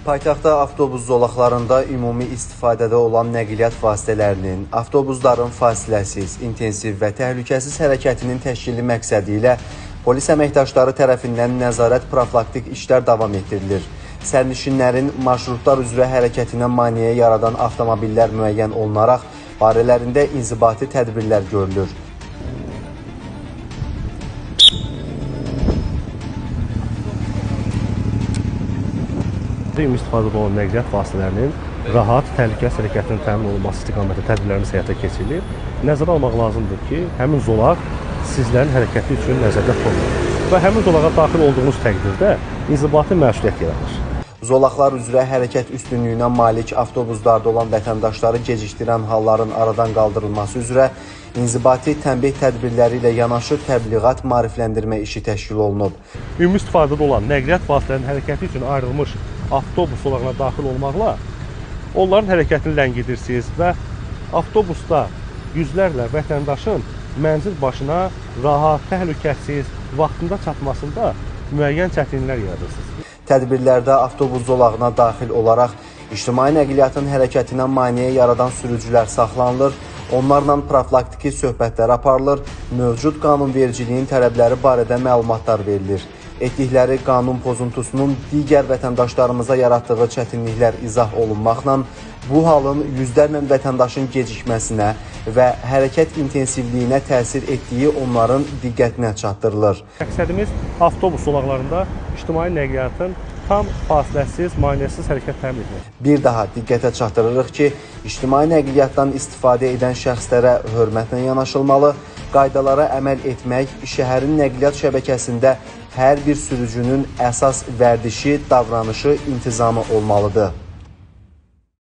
Paytaxtda avtobus zolaqlarında ümumi istifadədə olan nəqliyyat vasitələrinin, avtobusların fasiləsiz, intensiv və təhlükəsiz hərəkətinin təşkili məqsədi ilə polis əməkdaşları tərəfindən nəzarət profilaktik işlər davam etdirilir. Sərnişinlərin marşrutlar üzrə hərəkətinə maneə yaradan avtomobillər müəyyən olunaraq, barələrində inzibati tədbirlər görülür. Ümumi istifadədə olan nəqliyyat vasitələrinin rahat, təhlükəsiz hərəkətinin təmin olunması istiqamətində tədbirlərimiz həyata keçirilir. Nəzərə almaq lazımdır ki, həmin zolaq sizlərin hərəkəti üçün nəzərdə tutulur və həmin zolağa daxil olduğunuz təqdirdə inzibati məsuliyyət yaranır. Zolaqlar üzrə hərəkət üstünlüyünə malik avtobuslarda olan vətəndaşları gecikdirən halların aradan qaldırılması üzrə inzibati tənbih tədbirləri ilə yanaşı təbliğat, maarifləndirmə işi təşkil olunub. Ümumi istifadədə olan nəqliyyat vasitələrinin hərəkəti üçün ayrılmış avtobus zolağına daxil olmaqla onların hərəkətini ləngidirsiniz və avtobusda yüzlərlə vətəndaşın mənzil başına rahat, təhlükəsiz, vaxtında çatmasında müəyyən çətinliklər yaradırsınız. Tədbirlərdə avtobus zolağına daxil olaraq ictimai nəqliyyatın hərəkətinə maneə yaradan sürücülər saxlanılır, onlarla profilaktiki söhbətlər aparılır, mövcud qanunvericiliyin tələbləri barədə məlumatlar verilir. Etdikləri qanun pozuntusunun digər vətəndaşlarımıza yaratdığı çətinliklər izah olunmaqla bu halın yüzlərlə vətəndaşın gecikməsinə və hərəkət intensivliyinə təsir etdiyi onların diqqətinə çatdırılır. Məqsədimiz avtobus zolaqlarında ictimai nəqliyyatın tam fasiləsiz, maneəsiz hərəkət təmin etmək. Bir daha diqqətə çatdırırıq ki, ictimai nəqliyyatdan istifadə edən şəxslərə hörmətlə yanaşılmalı, qaydalara əməl etmək şəhərin nəqliyyat şəbəkəsində hər bir sürücünün əsas vərdişi, davranışı, intizamı olmalıdır.